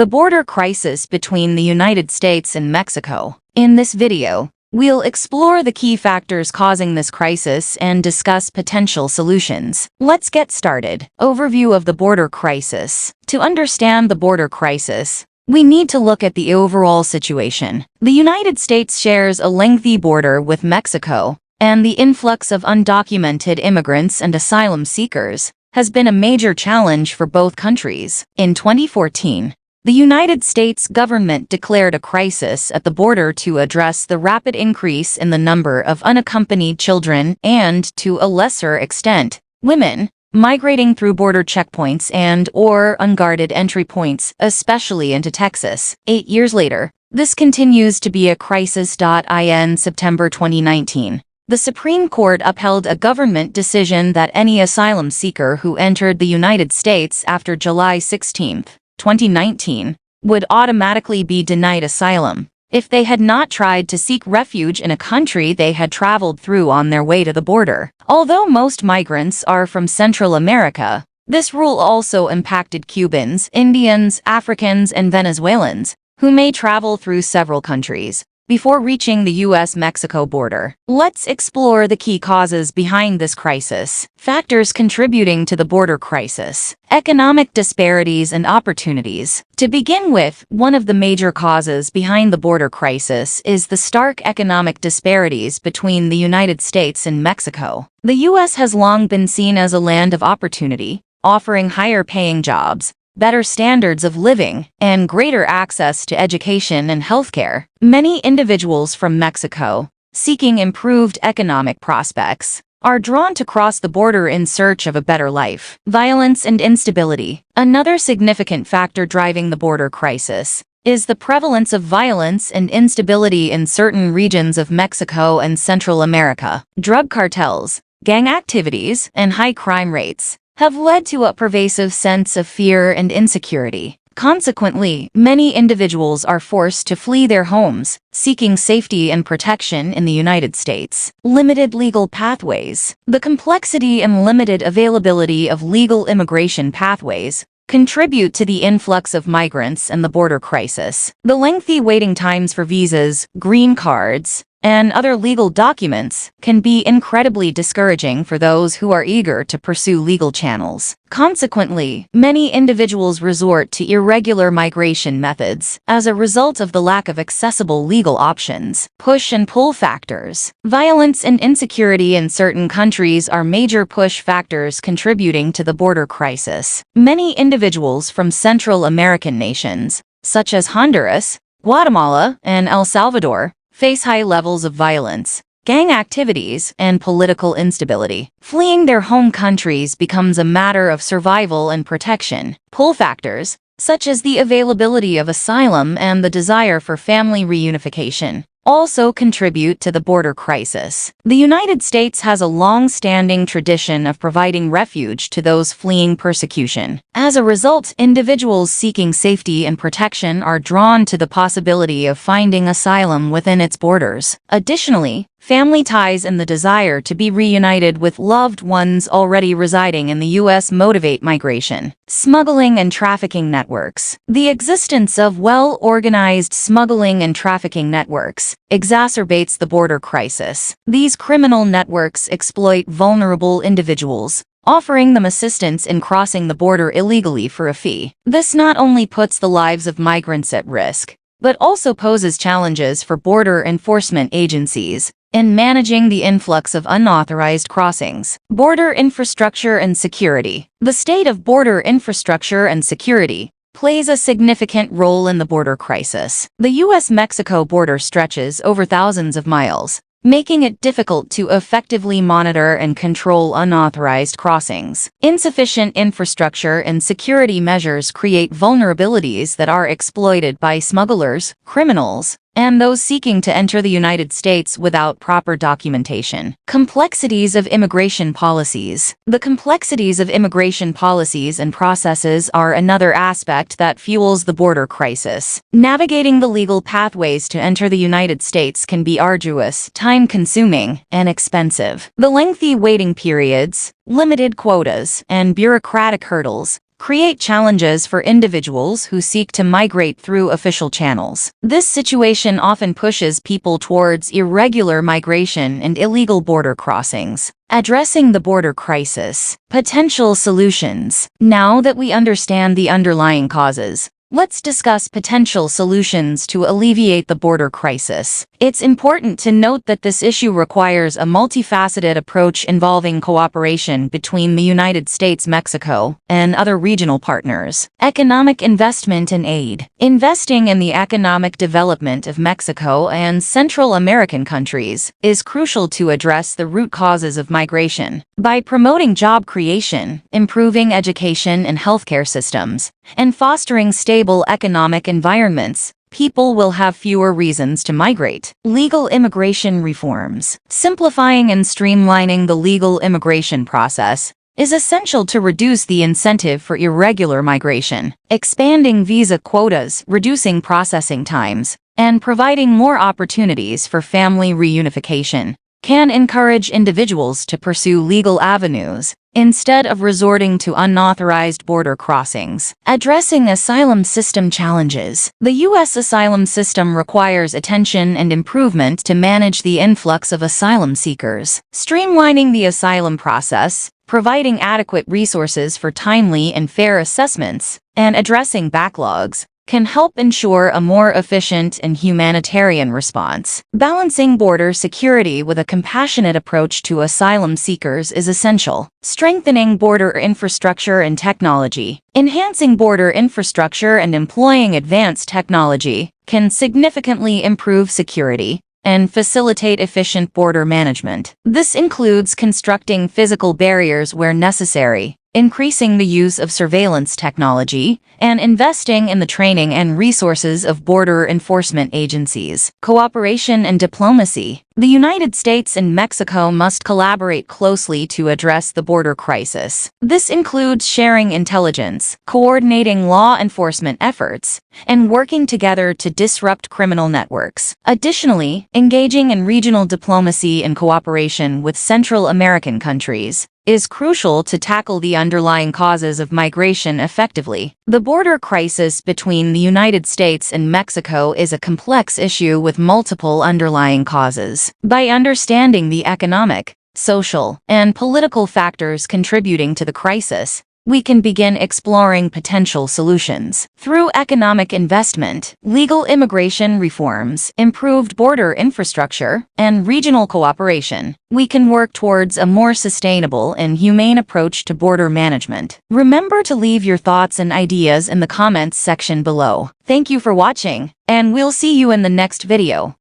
The border crisis between the United States and Mexico. In this video, we'll explore the key factors causing this crisis and discuss potential solutions. Let's get started. Overview of the border crisis. To understand the border crisis, we need to look at the overall situation. The United States shares a lengthy border with Mexico, and the influx of undocumented immigrants and asylum seekers has been a major challenge for both countries. In 2014, the United States government declared a crisis at the border to address the rapid increase in the number of unaccompanied children and, to a lesser extent, women migrating through border checkpoints and/or unguarded entry points, especially into Texas. 8 years later, this continues to be a crisis. In September 2019, the Supreme Court upheld a government decision that any asylum seeker who entered the United States after July 16, 2019, would automatically be denied asylum if they had not tried to seek refuge in a country they had traveled through on their way to the border. Although most migrants are from Central America, this rule also impacted Cubans, Indians, Africans, and Venezuelans, who may travel through several countries before reaching the U.S. Mexico border. Let's explore the key causes behind this crisis. Factors contributing to the border crisis. Economic disparities and opportunities. To begin with, one of the major causes behind the border crisis is the stark economic disparities between the United States and Mexico. The U.S. has long been seen as a land of opportunity, offering higher-paying jobs, better standards of living, and greater access to education and healthcare. Many individuals from Mexico, seeking improved economic prospects, are drawn to cross the border in search of a better life. Violence and instability. Another significant factor driving the border crisis is the prevalence of violence and instability in certain regions of Mexico and Central America. Drug cartels, gang activities, and high crime rates have led to a pervasive sense of fear and insecurity. Consequently, many individuals are forced to flee their homes, seeking safety and protection in the United States. Limited legal pathways. The complexity and limited availability of legal immigration pathways contribute to the influx of migrants and the border crisis. The lengthy waiting times for visas, green cards, and other legal documents can be incredibly discouraging for those who are eager to pursue legal channels. Consequently, many individuals resort to irregular migration methods as a result of the lack of accessible legal options. Push and pull factors. Violence and insecurity in certain countries are major push factors contributing to the border crisis. Many individuals from Central American nations, such as Honduras, Guatemala, and El Salvador, face high levels of violence, gang activities, and political instability. Fleeing their home countries becomes a matter of survival and protection. Pull factors, such as the availability of asylum and the desire for family reunification, also contribute to the border crisis. The United States has a long-standing tradition of providing refuge to those fleeing persecution. As a result, individuals seeking safety and protection are drawn to the possibility of finding asylum within its borders. Additionally, family ties and the desire to be reunited with loved ones already residing in the U.S. motivate migration. Smuggling and trafficking networks. The existence of well-organized smuggling and trafficking networks exacerbates the border crisis. These criminal networks exploit vulnerable individuals, offering them assistance in crossing the border illegally for a fee. This not only puts the lives of migrants at risk, but also poses challenges for border enforcement agencies in managing the influx of unauthorized crossings. Border infrastructure and security. The state of border infrastructure and security plays a significant role in the border crisis. The U.S. Mexico border stretches over thousands of miles, making it difficult to effectively monitor and control unauthorized crossings. Insufficient infrastructure and security measures create vulnerabilities that are exploited by smugglers, criminals, and those seeking to enter the United States without proper documentation. Complexities of immigration policies. The complexities of immigration policies and processes are another aspect that fuels the border crisis. Navigating the legal pathways to enter the United States can be arduous, time-consuming, and expensive. The lengthy waiting periods, limited quotas, and bureaucratic hurdles create challenges for individuals who seek to migrate through official channels. This situation often pushes people towards irregular migration and illegal border crossings. Addressing the border crisis. Potential solutions. Now that we understand the underlying causes, let's discuss potential solutions to alleviate the border crisis. It's important to note that this issue requires a multifaceted approach involving cooperation between the United States, Mexico, and other regional partners. Economic investment and aid. Investing in the economic development of Mexico and Central American countries is crucial to address the root causes of migration. By promoting job creation, improving education and healthcare systems, and fostering stable economic environments, people will have fewer reasons to migrate. Legal immigration reforms. Simplifying and streamlining the legal immigration process is essential to reduce the incentive for irregular migration. Expanding visa quotas, reducing processing times, and providing more opportunities for family reunification can encourage individuals to pursue legal avenues instead of resorting to unauthorized border crossings. Addressing asylum system challenges. The U.S. asylum system requires attention and improvement to manage the influx of asylum seekers. Streamlining the asylum process, providing adequate resources for timely and fair assessments, and addressing backlogs can help ensure a more efficient and humanitarian response. Balancing border security with a compassionate approach to asylum seekers is essential. Strengthening border infrastructure and technology. Enhancing border infrastructure and employing advanced technology can significantly improve security and facilitate efficient border management. This includes constructing physical barriers where necessary, increasing the use of surveillance technology, and investing in the training and resources of border enforcement agencies. Cooperation and diplomacy. The United States and Mexico must collaborate closely to address the border crisis. This includes sharing intelligence, coordinating law enforcement efforts, and working together to disrupt criminal networks. Additionally, engaging in regional diplomacy and cooperation with Central American countries is crucial to tackle the underlying causes of migration effectively. The border crisis between the United States and Mexico is a complex issue with multiple underlying causes. By understanding the economic, social, and political factors contributing to the crisis, we can begin exploring potential solutions. Through economic investment, legal immigration reforms, improved border infrastructure, and regional cooperation, we can work towards a more sustainable and humane approach to border management. Remember to leave your thoughts and ideas in the comments section below. Thank you for watching, and we'll see you in the next video.